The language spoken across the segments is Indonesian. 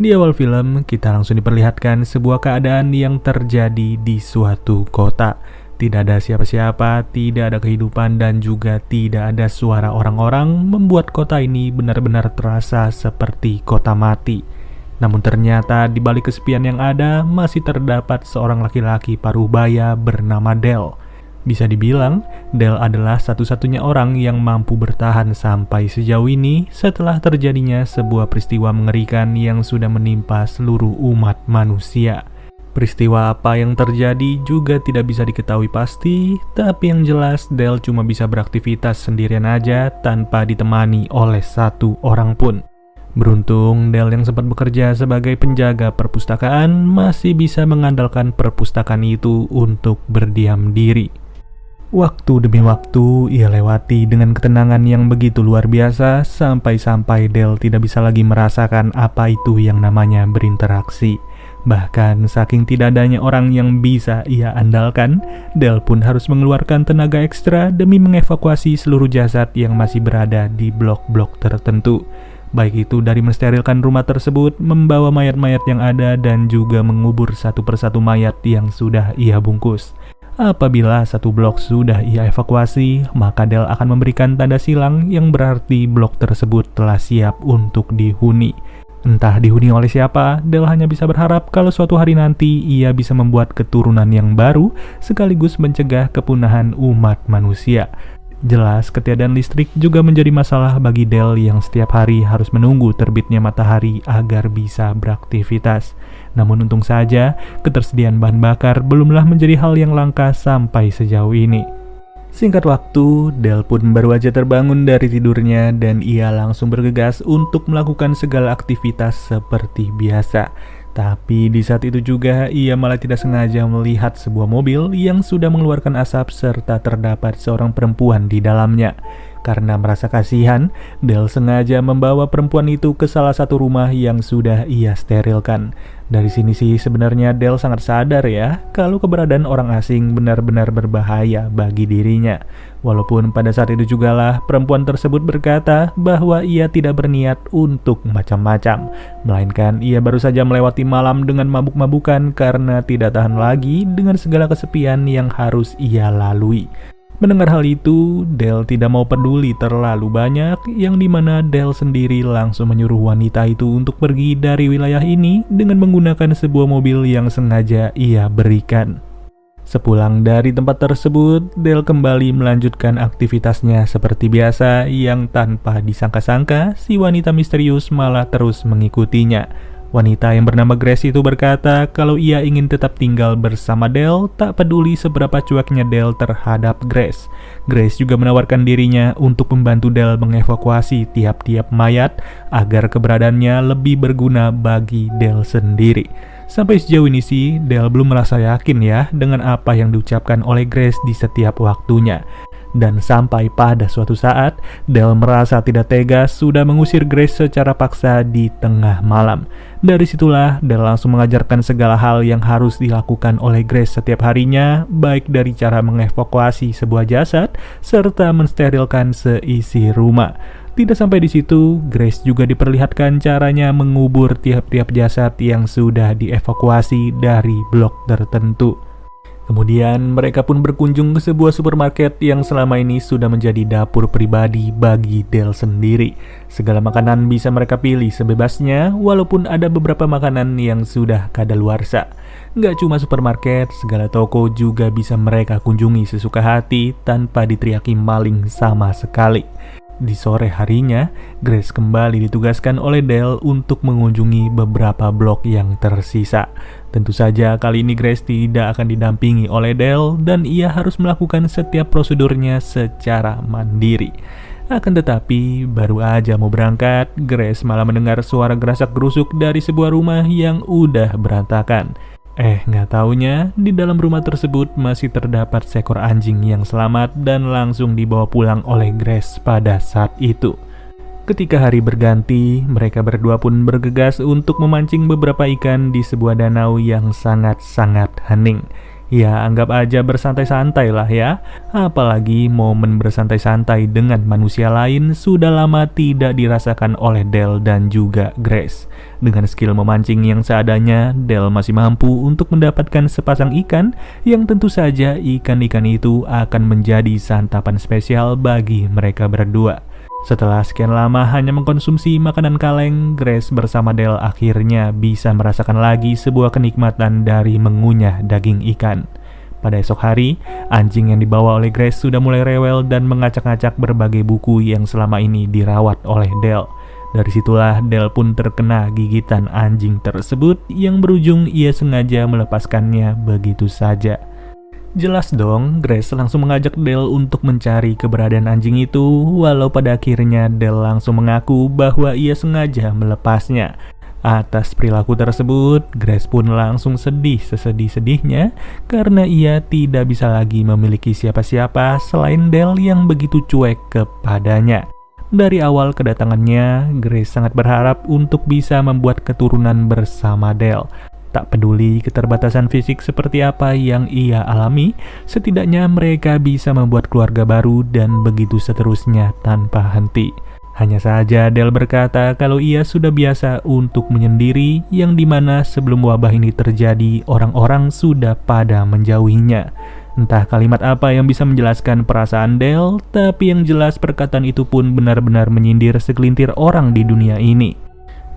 Di awal film, kita langsung diperlihatkan sebuah keadaan yang terjadi di suatu kota. Tidak ada siapa-siapa, tidak ada kehidupan, dan juga tidak ada suara orang-orang, membuat kota ini benar-benar terasa seperti kota mati. Namun ternyata di balik kesepian yang ada, masih terdapat seorang laki-laki paruh-baya bernama Del. Bisa dibilang, Del adalah satu-satunya orang yang mampu bertahan sampai sejauh ini setelah terjadinya sebuah peristiwa mengerikan yang sudah menimpa seluruh umat manusia. Peristiwa apa yang terjadi juga tidak bisa diketahui pasti, tapi yang jelas Del cuma bisa beraktivitas sendirian aja tanpa ditemani oleh satu orang pun. Beruntung, Del yang sempat bekerja sebagai penjaga perpustakaan masih bisa mengandalkan perpustakaan itu untuk berdiam diri. Waktu demi waktu, ia lewati dengan ketenangan yang begitu luar biasa sampai-sampai Del tidak bisa lagi merasakan apa itu yang namanya berinteraksi. Bahkan saking tidak adanya orang yang bisa ia andalkan, Del pun harus mengeluarkan tenaga ekstra demi mengevakuasi seluruh jasad yang masih berada di blok-blok tertentu. Baik itu dari mensterilkan rumah tersebut, membawa mayat-mayat yang ada, dan juga mengubur satu persatu mayat yang sudah ia bungkus. Apabila satu blok sudah ia evakuasi, maka Del akan memberikan tanda silang yang berarti blok tersebut telah siap untuk dihuni. Entah dihuni oleh siapa, Del hanya bisa berharap kalau suatu hari nanti ia bisa membuat keturunan yang baru sekaligus mencegah kepunahan umat manusia. Jelas, ketiadaan listrik juga menjadi masalah bagi Del yang setiap hari harus menunggu terbitnya matahari agar bisa beraktivitas. Namun untung saja, ketersediaan bahan bakar belumlah menjadi hal yang langka sampai sejauh ini. Singkat waktu, Del pun baru aja terbangun dari tidurnya dan ia langsung bergegas untuk melakukan segala aktivitas seperti biasa. Tapi di saat itu juga ia malah tidak sengaja melihat sebuah mobil yang sudah mengeluarkan asap serta terdapat seorang perempuan di dalamnya. Karena merasa kasihan, Del sengaja membawa perempuan itu ke salah satu rumah yang sudah ia sterilkan. Dari sini sih sebenarnya Del sangat sadar ya, kalau keberadaan orang asing benar-benar berbahaya bagi dirinya. Walaupun pada saat itu jugalah perempuan tersebut berkata bahwa ia tidak berniat untuk macam-macam, melainkan ia baru saja melewati malam dengan mabuk-mabukan karena tidak tahan lagi dengan segala kesepian yang harus ia lalui. Mendengar hal itu, Del tidak mau peduli terlalu banyak, yang dimana Del sendiri langsung menyuruh wanita itu untuk pergi dari wilayah ini dengan menggunakan sebuah mobil yang sengaja ia berikan. Sepulang dari tempat tersebut, Del kembali melanjutkan aktivitasnya seperti biasa yang tanpa disangka-sangka si wanita misterius malah terus mengikutinya. Wanita yang bernama Grace itu berkata kalau ia ingin tetap tinggal bersama Del, tak peduli seberapa cueknya Del terhadap Grace. Grace juga menawarkan dirinya untuk membantu Del mengevakuasi tiap-tiap mayat agar keberadaannya lebih berguna bagi Del sendiri. Sampai sejauh ini sih, Del belum merasa yakin ya dengan apa yang diucapkan oleh Grace di setiap waktunya. Dan sampai pada suatu saat, Del merasa tidak tega sudah mengusir Grace secara paksa di tengah malam. Dari situlah, Del langsung mengajarkan segala hal yang harus dilakukan oleh Grace setiap harinya, baik dari cara mengevakuasi sebuah jasad, serta mensterilkan seisi rumah. Tidak sampai di situ, Grace juga diperlihatkan caranya mengubur tiap-tiap jasad yang sudah dievakuasi dari blok tertentu. Kemudian mereka pun berkunjung ke sebuah supermarket yang selama ini sudah menjadi dapur pribadi bagi Del sendiri. Segala makanan bisa mereka pilih sebebasnya, walaupun ada beberapa makanan yang sudah kadaluarsa. Nggak cuma supermarket, segala toko juga bisa mereka kunjungi sesuka hati tanpa diteriaki maling sama sekali. Di sore harinya, Grace kembali ditugaskan oleh Del untuk mengunjungi beberapa blok yang tersisa. Tentu saja kali ini Grace tidak akan didampingi oleh Del dan ia harus melakukan setiap prosedurnya secara mandiri. Akan tetapi, baru aja mau berangkat, Grace malah mendengar suara gerasak-gerusuk dari sebuah rumah yang udah berantakan. Nggak taunya, di dalam rumah tersebut masih terdapat seekor anjing yang selamat dan langsung dibawa pulang oleh Grace pada saat itu. Ketika hari berganti, mereka berdua pun bergegas untuk memancing beberapa ikan di sebuah danau yang sangat-sangat hening. Ya, anggap aja bersantai-santai lah ya. Apalagi momen bersantai-santai dengan manusia lain sudah lama tidak dirasakan oleh Del dan juga Grace. Dengan skill memancing yang seadanya, Del masih mampu untuk mendapatkan sepasang ikan yang tentu saja ikan-ikan itu akan menjadi santapan spesial bagi mereka berdua. Setelah sekian lama hanya mengkonsumsi makanan kaleng, Grace bersama Del akhirnya bisa merasakan lagi sebuah kenikmatan dari mengunyah daging ikan. Pada esok hari, anjing yang dibawa oleh Grace sudah mulai rewel dan mengacak-acak berbagai buku yang selama ini dirawat oleh Del. Dari situlah Del pun terkena gigitan anjing tersebut yang berujung ia sengaja melepaskannya begitu saja. Jelas dong, Grace langsung mengajak Del untuk mencari keberadaan anjing itu, walau pada akhirnya Del langsung mengaku bahwa ia sengaja melepasnya. Atas perilaku tersebut, Grace pun langsung sedih sesedih-sedihnya karena ia tidak bisa lagi memiliki siapa-siapa selain Del yang begitu cuek kepadanya. Dari awal kedatangannya, Grace sangat berharap untuk bisa membuat keturunan bersama Del. Tak peduli keterbatasan fisik seperti apa yang ia alami, setidaknya mereka bisa membuat keluarga baru dan begitu seterusnya tanpa henti. Hanya saja Del berkata kalau ia sudah biasa untuk menyendiri, yang dimana sebelum wabah ini terjadi, orang-orang sudah pada menjauhinya. Entah kalimat apa yang bisa menjelaskan perasaan Del, tapi yang jelas perkataan itu pun benar-benar menyindir segelintir orang di dunia ini.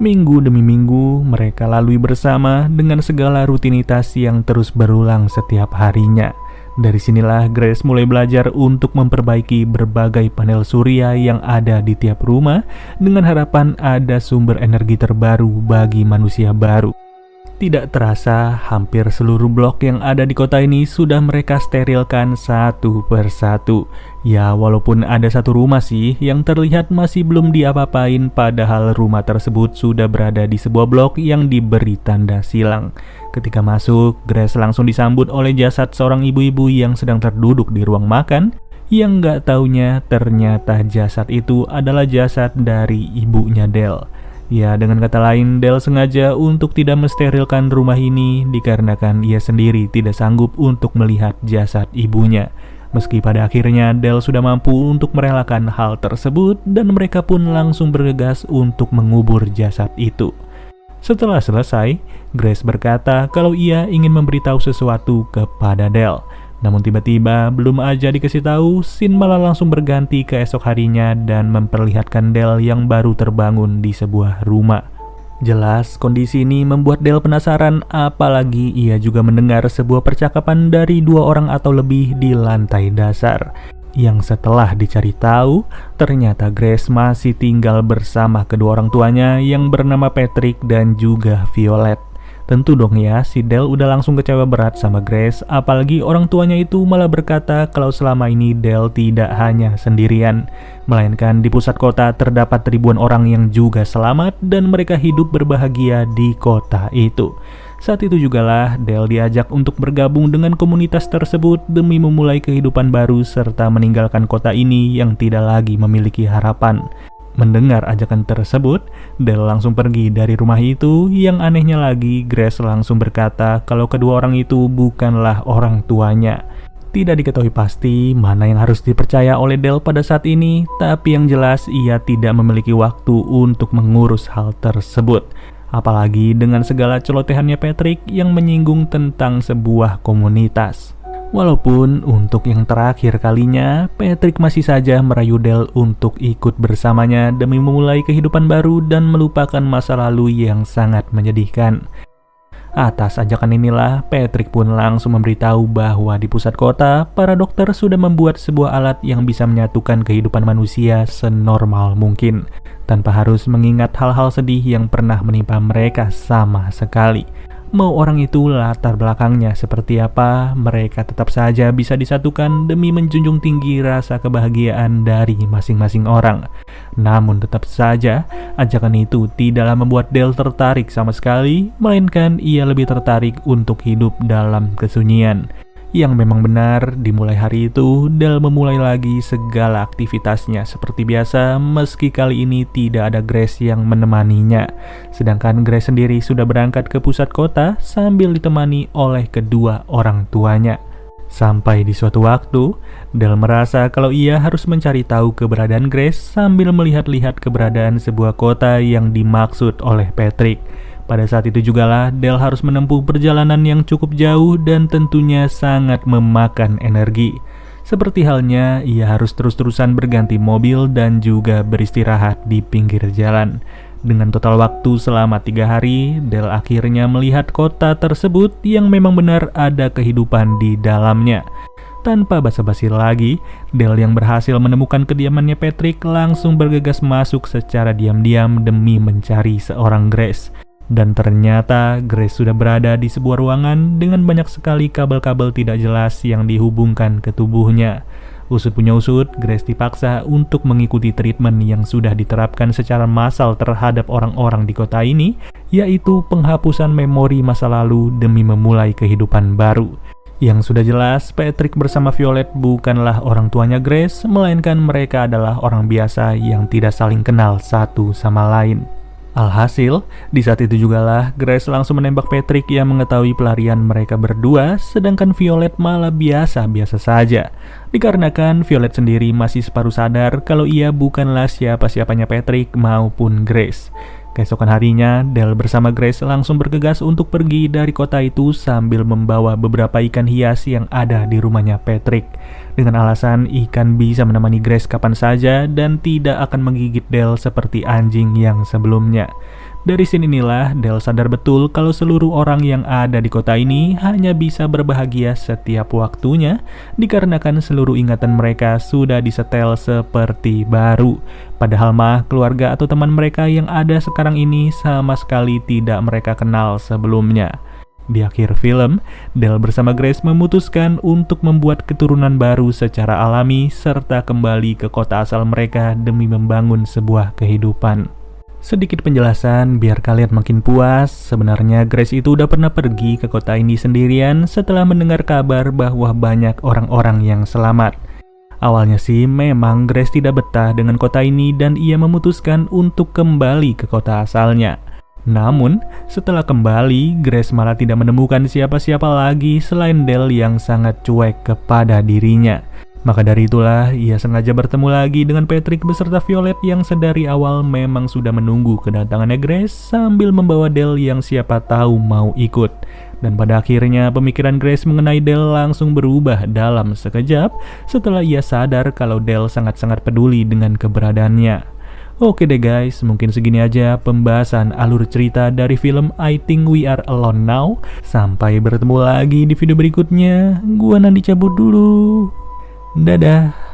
Minggu demi minggu, mereka lalui bersama dengan segala rutinitas yang terus berulang setiap harinya. Dari sinilah Grace mulai belajar untuk memperbaiki berbagai panel surya yang ada di tiap rumah dengan harapan ada sumber energi terbaru bagi manusia baru. Tidak terasa, hampir seluruh blok yang ada di kota ini sudah mereka sterilkan satu persatu. Ya, walaupun ada satu rumah sih yang terlihat masih belum diapa-apain, padahal rumah tersebut sudah berada di sebuah blok yang diberi tanda silang. Ketika masuk, Grace langsung disambut oleh jasad seorang ibu-ibu yang sedang terduduk di ruang makan, yang gak taunya ternyata jasad itu adalah jasad dari ibunya Del. Ya, dengan kata lain, Del sengaja untuk tidak mensterilkan rumah ini dikarenakan ia sendiri tidak sanggup untuk melihat jasad ibunya. Meski pada akhirnya Del sudah mampu untuk merelakan hal tersebut dan mereka pun langsung bergegas untuk mengubur jasad itu. Setelah selesai, Grace berkata kalau ia ingin memberitahu sesuatu kepada Del. Namun tiba-tiba belum aja dikasih tahu, scene malah langsung berganti ke esok harinya dan memperlihatkan Del yang baru terbangun di sebuah rumah. Jelas kondisi ini membuat Del penasaran, apalagi ia juga mendengar sebuah percakapan dari dua orang atau lebih di lantai dasar. Yang setelah dicari tahu, ternyata Grace masih tinggal bersama kedua orang tuanya yang bernama Patrick dan juga Violet. Tentu dong ya, si Del udah langsung kecewa berat sama Grace, apalagi orang tuanya itu malah berkata kalau selama ini Del tidak hanya sendirian, melainkan di pusat kota terdapat ribuan orang yang juga selamat dan mereka hidup berbahagia di kota itu. Saat itu jugalah Del diajak untuk bergabung dengan komunitas tersebut demi memulai kehidupan baru serta meninggalkan kota ini yang tidak lagi memiliki harapan. Mendengar ajakan tersebut, Del langsung pergi dari rumah itu. Yang anehnya lagi, Grace langsung berkata kalau kedua orang itu bukanlah orang tuanya. Tidak diketahui pasti mana yang harus dipercaya oleh Del pada saat ini, tapi yang jelas ia tidak memiliki waktu untuk mengurus hal tersebut. Apalagi dengan segala celotehannya Patrick yang menyinggung tentang sebuah komunitas. Walaupun untuk yang terakhir kalinya, Patrick masih saja merayu Del untuk ikut bersamanya demi memulai kehidupan baru dan melupakan masa lalu yang sangat menyedihkan. Atas ajakan inilah, Patrick pun langsung memberitahu bahwa di pusat kota, para dokter sudah membuat sebuah alat yang bisa menyatukan kehidupan manusia senormal mungkin, tanpa harus mengingat hal-hal sedih yang pernah menimpa mereka sama sekali. Mau orang itu latar belakangnya seperti apa, mereka tetap saja bisa disatukan demi menjunjung tinggi rasa kebahagiaan dari masing-masing orang. Namun tetap saja, ajakan itu tidaklah membuat Del tertarik sama sekali, melainkan ia lebih tertarik untuk hidup dalam kesunyian. Yang memang benar, dimulai hari itu, Del memulai lagi segala aktivitasnya seperti biasa, meski kali ini tidak ada Grace yang menemaninya. Sedangkan Grace sendiri sudah berangkat ke pusat kota sambil ditemani oleh kedua orang tuanya. Sampai di suatu waktu, Del merasa kalau ia harus mencari tahu keberadaan Grace sambil melihat-lihat keberadaan sebuah kota yang dimaksud oleh Patrick. Pada saat itu jugalah Del harus menempuh perjalanan yang cukup jauh dan tentunya sangat memakan energi. Seperti halnya ia harus terus-terusan berganti mobil dan juga beristirahat di pinggir jalan. Dengan total waktu selama 3 hari, Del akhirnya melihat kota tersebut yang memang benar ada kehidupan di dalamnya. Tanpa basa-basi lagi, Del yang berhasil menemukan kediamannya Patrick langsung bergegas masuk secara diam-diam demi mencari seorang Grace. Dan ternyata Grace sudah berada di sebuah ruangan dengan banyak sekali kabel-kabel tidak jelas yang dihubungkan ke tubuhnya. Usut punya usut, Grace dipaksa untuk mengikuti treatment yang sudah diterapkan secara massal terhadap orang-orang di kota ini, yaitu penghapusan memori masa lalu demi memulai kehidupan baru. Yang sudah jelas, Patrick bersama Violet bukanlah orang tuanya Grace, melainkan mereka adalah orang biasa yang tidak saling kenal satu sama lain. Alhasil, di saat itu jugalah Grace langsung menembak Patrick yang mengetahui pelarian mereka berdua, sedangkan Violet malah biasa-biasa saja. Dikarenakan Violet sendiri masih separuh sadar kalau ia bukanlah siapa-siapanya Patrick maupun Grace. Keesokan harinya, Del bersama Grace langsung bergegas untuk pergi dari kota itu sambil membawa beberapa ikan hias yang ada di rumahnya Patrick. Dengan alasan ikan bisa menemani Grace kapan saja dan tidak akan menggigit Del seperti anjing yang sebelumnya. Dari sinilah Del sadar betul kalau seluruh orang yang ada di kota ini hanya bisa berbahagia setiap waktunya dikarenakan seluruh ingatan mereka sudah disetel seperti baru. Padahal mah keluarga atau teman mereka yang ada sekarang ini sama sekali tidak mereka kenal sebelumnya. Di akhir film, Del bersama Grace memutuskan untuk membuat keturunan baru secara alami serta kembali ke kota asal mereka demi membangun sebuah kehidupan. Sedikit penjelasan biar kalian makin puas, sebenarnya Grace itu udah pernah pergi ke kota ini sendirian setelah mendengar kabar bahwa banyak orang-orang yang selamat. Awalnya sih memang Grace tidak betah dengan kota ini dan ia memutuskan untuk kembali ke kota asalnya. Namun, setelah kembali, Grace malah tidak menemukan siapa-siapa lagi selain Del yang sangat cuek kepada dirinya. Maka dari itulah, ia sengaja bertemu lagi dengan Patrick beserta Violet yang sedari awal memang sudah menunggu kedatangannya Grace sambil membawa Del yang siapa tahu mau ikut. Dan pada akhirnya pemikiran Grace mengenai Del langsung berubah dalam sekejap setelah ia sadar kalau Del sangat-sangat peduli dengan keberadaannya. Oke deh guys, mungkin segini aja pembahasan alur cerita dari film I Think We Are Alone Now. Sampai bertemu lagi di video berikutnya. Gua Nandi cabut dulu. Dadah.